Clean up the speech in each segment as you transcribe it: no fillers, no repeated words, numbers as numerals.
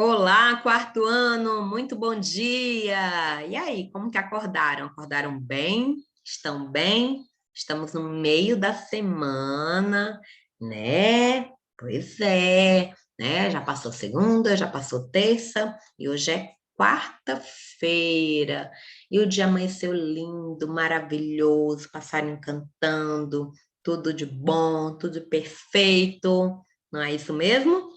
Olá, quarto ano, muito bom dia! E aí, como que acordaram? Acordaram bem? Estão bem? Estamos no meio da semana, né? Pois é, né? Já passou segunda, já passou terça e hoje é quarta-feira. E o dia amanheceu lindo, maravilhoso, passarinho cantando, tudo de bom, tudo perfeito. Não é isso mesmo?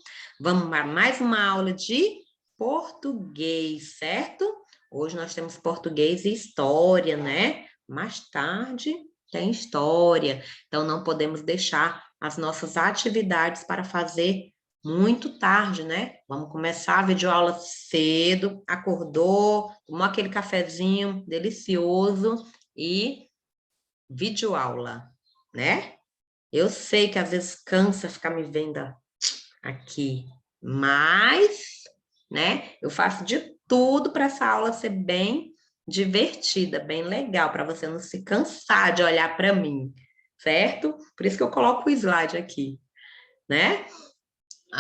Vamos para mais uma aula de português, certo? Hoje nós temos português e história, né? Mais tarde tem história. Então não podemos deixar as nossas atividades para fazer muito tarde, né? Vamos começar a videoaula cedo, acordou, tomou aquele cafezinho delicioso e videoaula, né? Eu sei que às vezes cansa ficar me vendo aqui, mas, né, eu faço de tudo para essa aula ser bem divertida, bem legal, para você não se cansar de olhar para mim, certo? Por isso que eu coloco o slide aqui, né?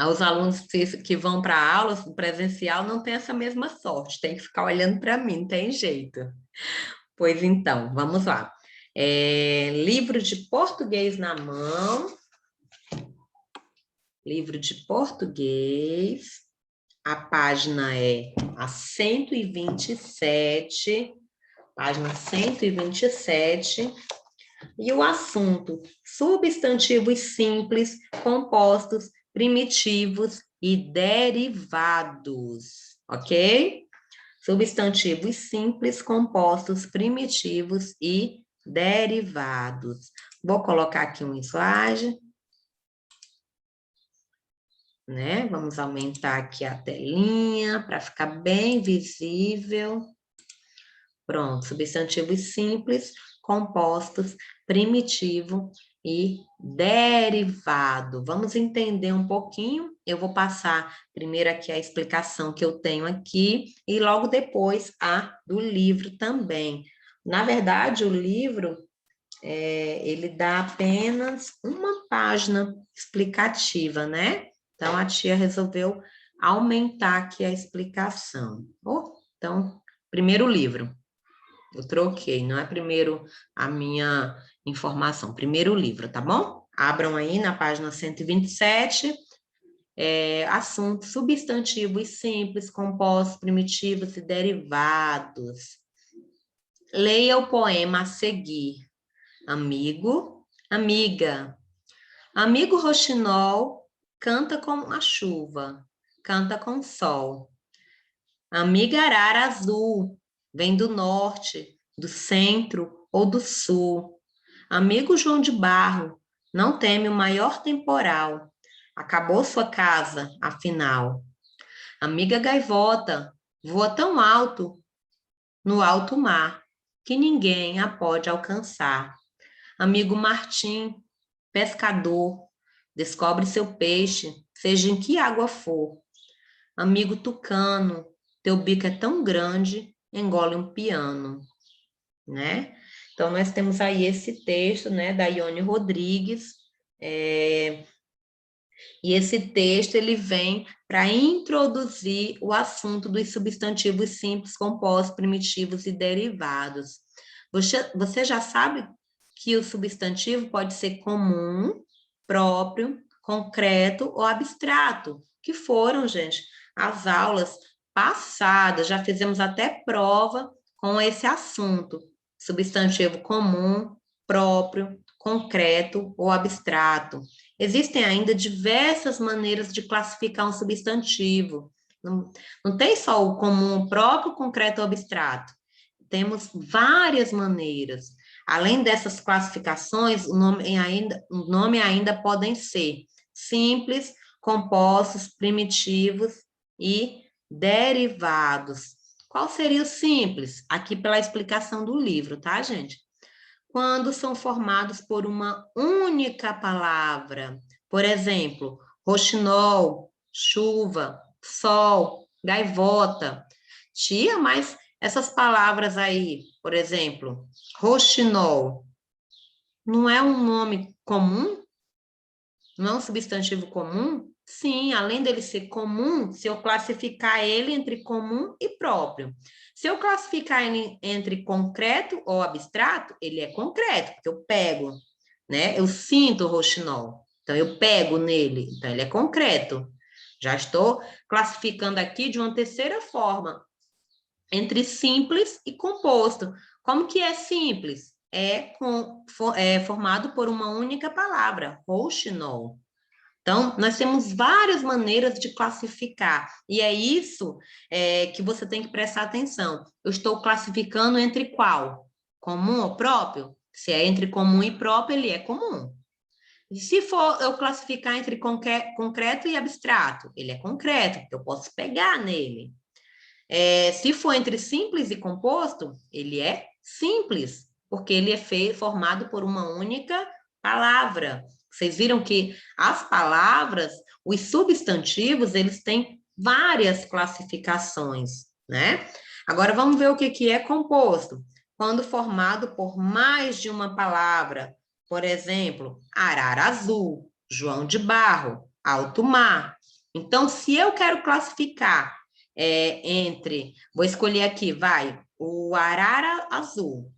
Os alunos que vão para a aula presencial não têm essa mesma sorte, tem que ficar olhando para mim, não tem jeito. Pois então, vamos lá. Livro de português na mão, livro de português. A página é a 127, página 127, e o assunto: substantivos simples, compostos, primitivos e derivados, ok? Substantivos simples, compostos, primitivos e derivados. Vou colocar aqui um slide, né? Vamos aumentar aqui a telinha para ficar bem visível. Pronto, substantivos simples, compostos, primitivo e derivado. Vamos entender um pouquinho. Eu vou passar primeiro aqui a explicação que eu tenho aqui e logo depois a do livro também. Na verdade, o livro ele dá apenas uma página explicativa, né? Então, a tia resolveu aumentar aqui a explicação. Então, primeiro livro. Eu troquei, não é primeiro a minha informação, primeiro o livro, tá bom? Abram aí na página 127, assunto, substantivos simples, compostos, primitivos e derivados. Leia o poema a seguir. Amigo, amiga. Amigo roxinol, canta com a chuva, canta com o sol. Amiga arara azul, vem do norte, do centro ou do sul. Amigo João de Barro, não teme o maior temporal. Acabou sua casa, afinal. Amiga gaivota, voa tão alto no alto mar, que ninguém a pode alcançar. Amigo Martim, pescador, descobre seu peixe, seja em que água for. Amigo tucano, teu bico é tão grande, engole um piano, né? Então, nós temos aí esse texto, né, da Ione Rodrigues, e esse texto, ele vem para introduzir o assunto dos substantivos simples, compostos, primitivos e derivados. Você já sabe que o substantivo pode ser comum, próprio, concreto ou abstrato, que foram, gente, as aulas passadas, já fizemos até prova com esse assunto. Substantivo comum, próprio, concreto ou abstrato. Existem ainda diversas maneiras de classificar um substantivo. Não tem só o comum, o próprio, concreto ou abstrato. Temos várias maneiras. Além dessas classificações, o nome ainda podem ser simples, compostos, primitivos e derivados. Qual seria o simples? Aqui pela explicação do livro, tá, gente? Quando são formados por uma única palavra. Por exemplo, roxinol, chuva, sol, gaivota. Tia, mas essas palavras aí, por exemplo, roxinol, não é um nome comum? Não é um substantivo comum? Sim, além dele ser comum, se eu classificar ele entre comum e próprio. Se eu classificar ele entre concreto ou abstrato, ele é concreto, porque eu pego, né? Eu sinto o roxinol, então eu pego nele, então ele é concreto. Já estou classificando aqui de uma terceira forma, entre simples e composto. Como que é simples? É formado por uma única palavra, rouxinol. Então, nós temos várias maneiras de classificar, e é isso que você tem que prestar atenção. Eu estou classificando entre qual? Comum ou próprio? Se é entre comum e próprio, ele é comum. E se for eu classificar entre concreto e abstrato, ele é concreto, porque eu posso pegar nele. Se for entre simples e composto, ele é simples, porque ele é formado por uma única palavra. Vocês viram que as palavras, os substantivos, eles têm várias classificações, né? Agora vamos ver o que é composto. Quando formado por mais de uma palavra, por exemplo, arara azul, João de Barro, alto mar. Então, se eu quero classificar vou escolher aqui, vai, o arara azul.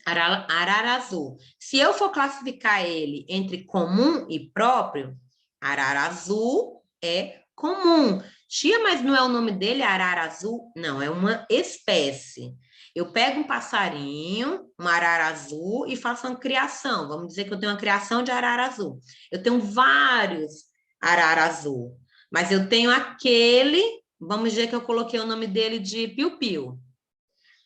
Arara azul. Se eu for classificar ele entre comum e próprio, arara azul é comum. Tia, mas não é o nome dele, arara azul? Não, é uma espécie. Eu pego um passarinho, uma arara azul, e faço uma criação. Vamos dizer que eu tenho uma criação de arara azul. Eu tenho vários arara azul, mas eu tenho aquele, vamos dizer que eu coloquei o nome dele de piu-piu.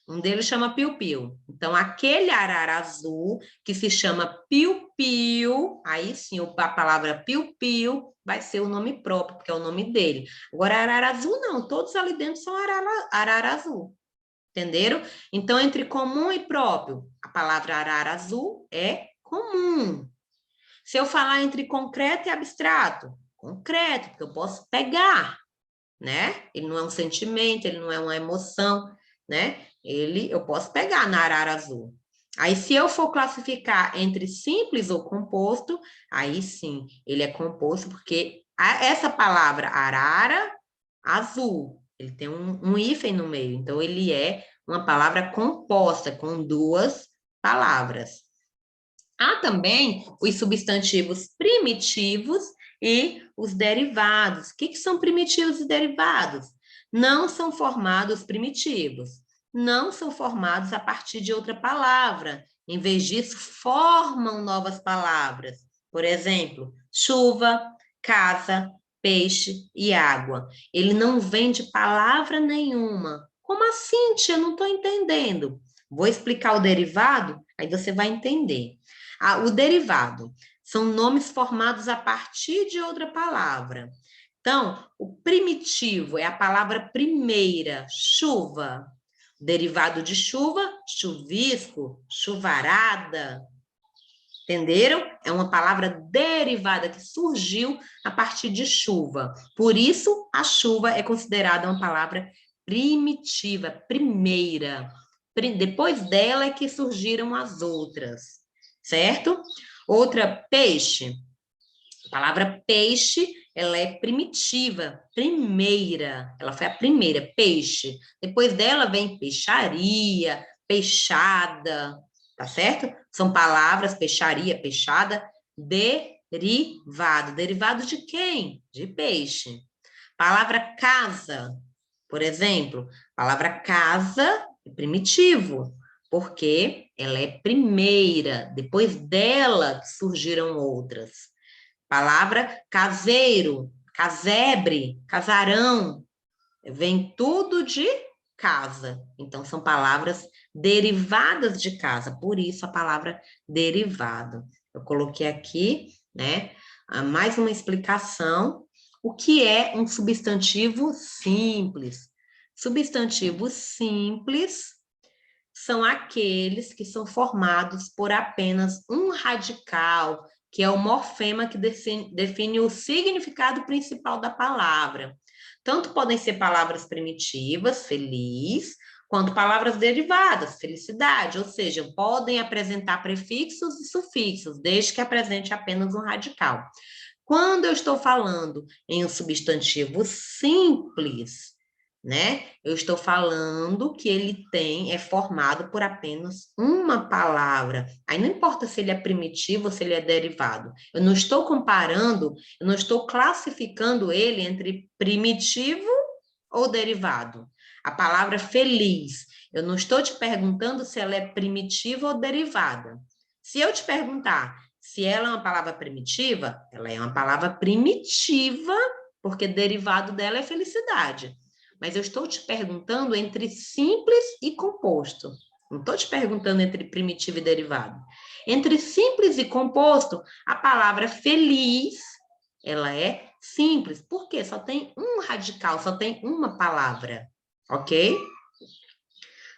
Um deles chama piu-piu. Então, aquele arara azul que se chama piu-piu, aí sim, a palavra piu-piu vai ser o nome próprio, porque é o nome dele. Agora, arara azul não, todos ali dentro são arara azul. Entenderam? Então, entre comum e próprio, a palavra arara azul é comum. Se eu falar entre concreto e abstrato, concreto, porque eu posso pegar, né? Ele não é um sentimento, ele não é uma emoção, né? Eu posso pegar na arara azul. Aí, se eu for classificar entre simples ou composto, aí sim, ele é composto porque essa palavra arara azul, ele tem um hífen no meio, então ele é uma palavra composta com duas palavras. Há também os substantivos primitivos e os derivados. O que são primitivos e derivados? Não são formados primitivos, não são formados a partir de outra palavra. Em vez disso, formam novas palavras. Por exemplo, chuva, casa, peixe e água. Ele não vem de palavra nenhuma. Como assim, tia? Eu não estou entendendo. Vou explicar o derivado, aí você vai entender. O derivado são nomes formados a partir de outra palavra. Então, o primitivo é a palavra primeira, chuva. Derivado de chuva, chuvisco, chuvarada. Entenderam? É uma palavra derivada que surgiu a partir de chuva. Por isso, a chuva é considerada uma palavra primitiva, primeira. Depois dela é que surgiram as outras, certo? Outra, peixe. A palavra peixe, ela é primitiva, primeira. Ela foi a primeira, peixe. Depois dela vem peixaria, peixada, tá certo? São palavras, peixaria, peixada, derivado. Derivado de quem? De peixe. Palavra casa, por exemplo. Palavra casa é primitivo, porque ela é primeira. Depois dela surgiram outras. Palavra caseiro, casebre, casarão, vem tudo de casa. Então, são palavras derivadas de casa, por isso a palavra derivado. Eu coloquei aqui, né, mais uma explicação. O que é um substantivo simples? Substantivos simples são aqueles que são formados por apenas um radical, que é o morfema que define o significado principal da palavra. Tanto podem ser palavras primitivas, feliz, quanto palavras derivadas, felicidade, ou seja, podem apresentar prefixos e sufixos, desde que apresente apenas um radical. Quando eu estou falando em um substantivo simples, né? Eu estou falando que ele é formado por apenas uma palavra. Aí não importa se ele é primitivo ou se ele é derivado. Eu não estou comparando, eu não estou classificando ele entre primitivo ou derivado. A palavra feliz, eu não estou te perguntando se ela é primitiva ou derivada. Se eu te perguntar se ela é uma palavra primitiva, ela é uma palavra primitiva, porque derivado dela é felicidade. Mas eu estou te perguntando entre simples e composto. Não estou te perguntando entre primitivo e derivado. Entre simples e composto, a palavra feliz, ela é simples. Por quê? Só tem um radical, só tem uma palavra. Ok?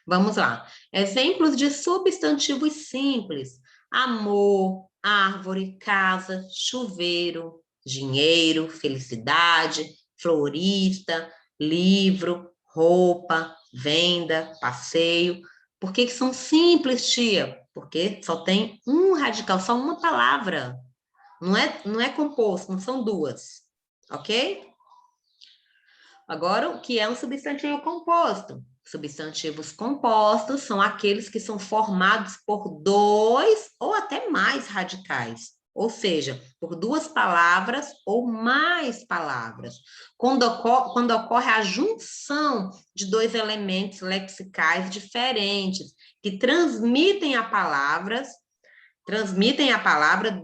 Vamos lá. Exemplos de substantivos simples: amor, árvore, casa, chuveiro, dinheiro, felicidade, florista, livro, roupa, venda, passeio. Por que são simples, tia? Porque só tem um radical, só uma palavra. Não é composto, não são duas. Ok? Agora, o que é um substantivo composto? Substantivos compostos são aqueles que são formados por dois ou até mais radicais, ou seja, por duas palavras ou mais palavras. Quando ocorre a junção de dois elementos lexicais diferentes, que transmitem a palavra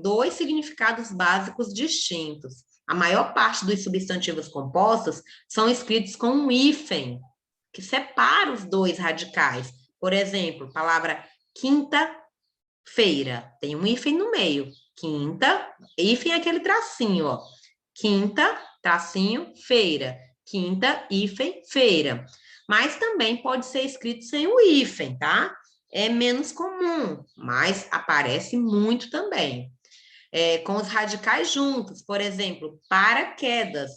dois significados básicos distintos. A maior parte dos substantivos compostos são escritos com um hífen, que separa os dois radicais. Por exemplo, palavra quinta-feira, tem um hífen no meio. Quinta, hífen é aquele tracinho, ó. Quinta, tracinho, feira. Quinta, hífen, feira. Mas também pode ser escrito sem o hífen, tá? É menos comum, mas aparece muito também. Com os radicais juntos, por exemplo, paraquedas.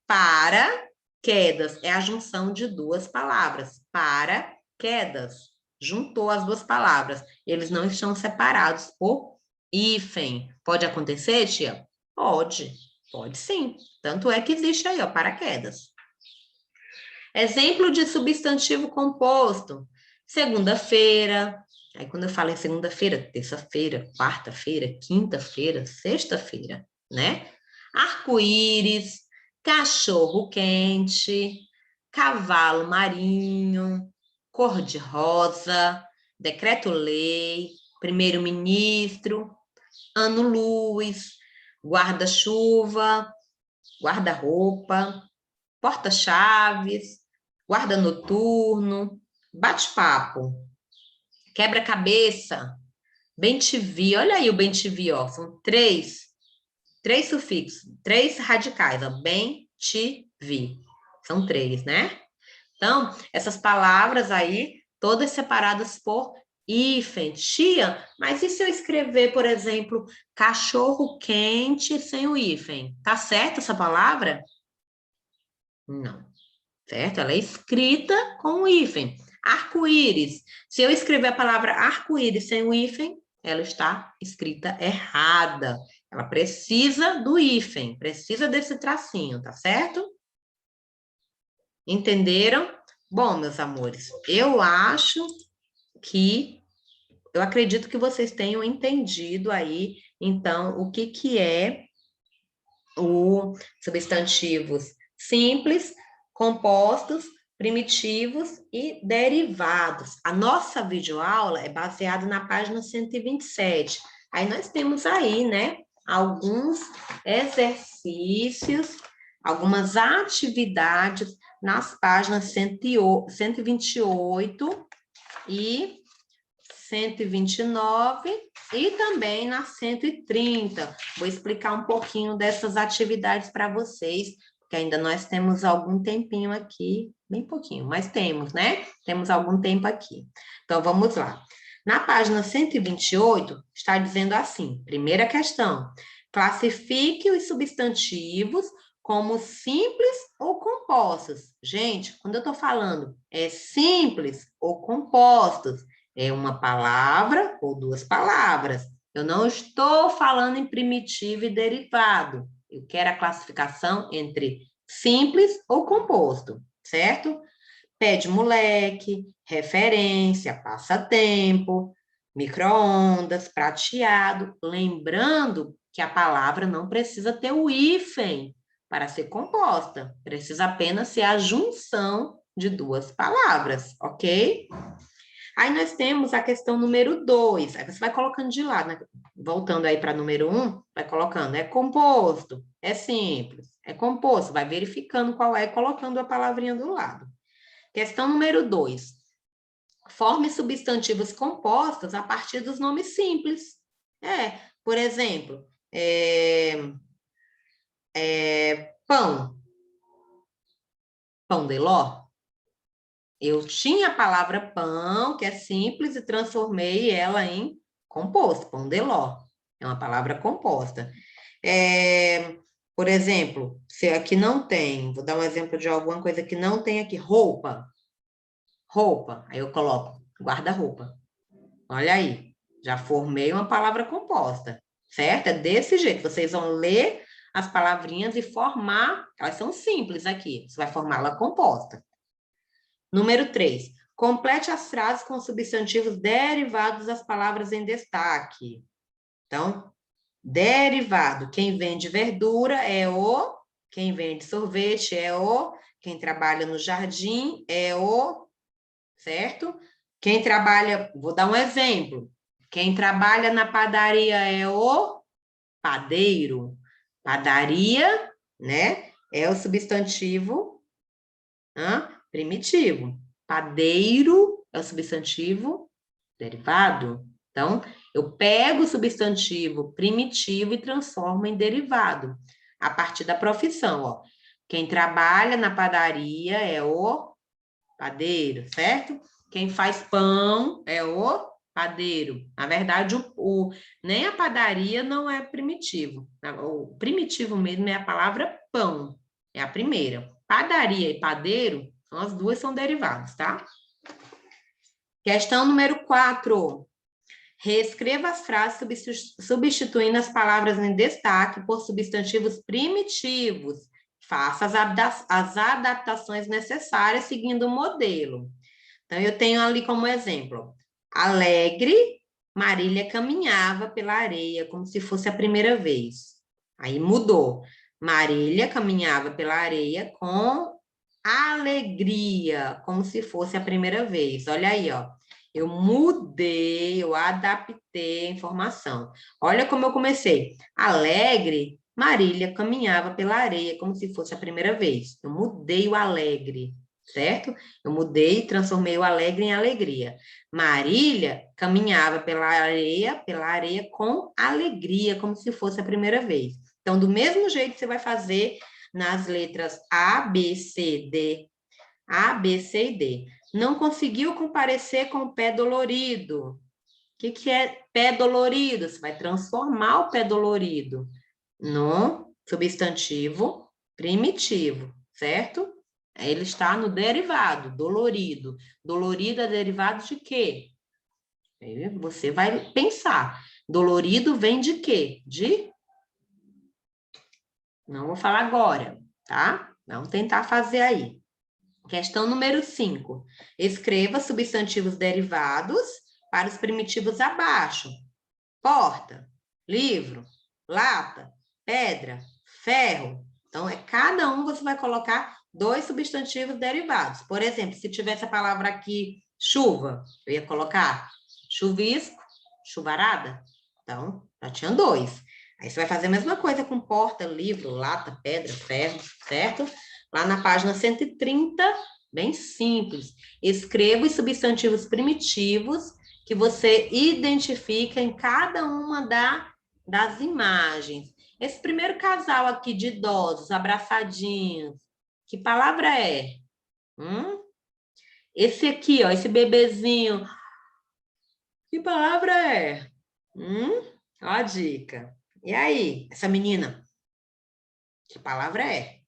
Paraquedas é a junção de duas palavras. Paraquedas. Juntou as duas palavras. Eles não estão separados por hífen. Pode acontecer, tia? Pode sim. Tanto é que existe aí, ó, paraquedas. Exemplo de substantivo composto: segunda-feira. Aí, quando eu falo em segunda-feira, terça-feira, quarta-feira, quinta-feira, sexta-feira, né? Arco-íris, cachorro-quente, cavalo marinho, cor-de-rosa, decreto-lei, primeiro-ministro, ano-luz, guarda-chuva, guarda-roupa, porta-chaves, guarda noturno, bate-papo, quebra-cabeça, bem-te-vi. Olha aí o bem-te-vi, ó. São três sufixos, três radicais, ó. Bem-te-vi. São três, né? Então, essas palavras aí, todas separadas por hífen. Tia, mas e se eu escrever, por exemplo, cachorro quente sem o hífen? Tá certo essa palavra? Não. Certo? Ela é escrita com o hífen. Arco-íris. Se eu escrever a palavra arco-íris sem o hífen, ela está escrita errada. Ela precisa do hífen, precisa desse tracinho, tá certo? Entenderam? Bom, meus amores, eu acredito que vocês tenham entendido aí, então, o que é o substantivos simples, compostos, primitivos e derivados. A nossa videoaula é baseada na página 127. Aí nós temos aí, né, alguns exercícios, algumas atividades nas páginas 128 e 129 e também na 130. Vou explicar um pouquinho dessas atividades para vocês, porque ainda nós temos algum tempinho aqui, bem pouquinho, mas temos, né? Temos algum tempo aqui. Então, vamos lá. Na página 128, está dizendo assim, primeira questão, classifique os substantivos como simples ou compostos. Gente, quando eu estou falando é simples ou compostos, é uma palavra ou duas palavras. Eu não estou falando em primitivo e derivado. Eu quero a classificação entre simples ou composto, certo? Pé de moleque, referência, passatempo, micro-ondas, prateado. Lembrando que a palavra não precisa ter o hífen para ser composta. Precisa apenas ser a junção de duas palavras, ok? Aí nós temos a questão número 2. Aí você vai colocando de lado, né? Voltando aí para número 1, vai colocando. É composto, é simples, é composto. Vai verificando qual é e colocando a palavrinha do lado. Questão número 2. Forme substantivos compostos a partir dos nomes simples. Por exemplo, pão. Pão de ló. Eu tinha a palavra pão, que é simples, e transformei ela em composto, pão de ló. É uma palavra composta. Por exemplo, se aqui não tem, vou dar um exemplo de alguma coisa que não tem aqui, roupa. Roupa, aí eu coloco guarda-roupa. Olha aí, já formei uma palavra composta, certo? É desse jeito, vocês vão ler as palavrinhas e formar, elas são simples aqui, você vai formá-la composta. Número 3, complete as frases com substantivos derivados das palavras em destaque. Então, derivado, quem vende verdura é o, quem vende sorvete é o, quem trabalha no jardim é o, certo? Quem trabalha, vou dar um exemplo, quem trabalha na padaria é o padeiro. Padaria, né, é o substantivo primitivo. Padeiro é o substantivo derivado. Então, eu pego o substantivo primitivo e transformo em derivado, a partir da profissão, ó. Quem trabalha na padaria é o padeiro, certo? Quem faz pão é o padeiro. Na verdade, nem a padaria não é primitivo. O primitivo mesmo é a palavra pão, é a primeira. Padaria e padeiro, as duas são derivados, tá? Questão número 4. Reescreva as frases substituindo as palavras em destaque por substantivos primitivos. Faça as adaptações necessárias seguindo o modelo. Então, eu tenho ali como exemplo, alegre, Marília caminhava pela areia como se fosse a primeira vez. Aí mudou. Marília caminhava pela areia com alegria, como se fosse a primeira vez. Olha aí, ó. Eu mudei, eu adaptei a informação. Olha como eu comecei. Alegre, Marília caminhava pela areia como se fosse a primeira vez. Eu mudei o alegre, certo? Eu mudei e transformei o alegre em alegria. Marília caminhava pela areia com alegria, como se fosse a primeira vez. Então, do mesmo jeito você vai fazer nas letras A, B, C, D. A, B, C e D. Não conseguiu comparecer com o pé dolorido. O que é pé dolorido? Você vai transformar o pé dolorido no substantivo primitivo, certo? Ele está no derivado, dolorido. Dolorido é derivado de quê? Você vai pensar. Dolorido vem de quê? Não vou falar agora, tá? Vamos tentar fazer aí. Questão número 5. Escreva substantivos derivados para os primitivos abaixo. Porta, livro, lata, pedra, ferro. Então, cada um você vai colocar 2 substantivos derivados. Por exemplo, se tivesse a palavra aqui chuva, eu ia colocar chuvisco, chuvarada. Então, já tinha 2. Aí você vai fazer a mesma coisa com porta, livro, lata, pedra, ferro, certo? Lá na página 130, bem simples. Escreva os substantivos primitivos que você identifica em cada uma das imagens. Esse primeiro casal aqui de idosos, abraçadinhos, que palavra é? Esse aqui, ó, esse bebezinho, que palavra é? Ó a dica. E aí, essa menina, que palavra é?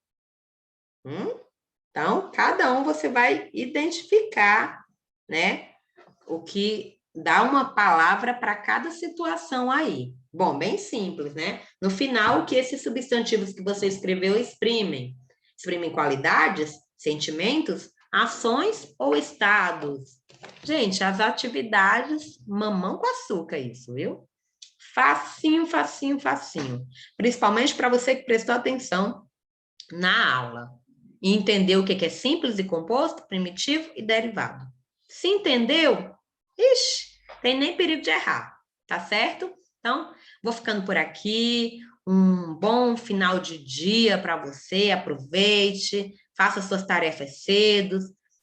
Então, cada um você vai identificar, né, o que dá uma palavra para cada situação aí. Bom, bem simples, né? No final, o que esses substantivos que você escreveu exprimem? Exprimem qualidades, sentimentos, ações ou estados? Gente, as atividades, mamão com açúcar, isso, viu? Facinho, facinho, facinho. Principalmente para você que prestou atenção na aula e entendeu o que é simples e composto, primitivo e derivado. Se entendeu, ixi, tem nem perigo de errar, tá certo? Então, vou ficando por aqui. Um bom final de dia para você. Aproveite, faça suas tarefas cedo,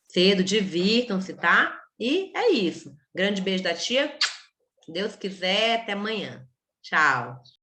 cedo, divirtam-se, tá? E é isso. Grande beijo da tia. Se Deus quiser, até amanhã. Tchau.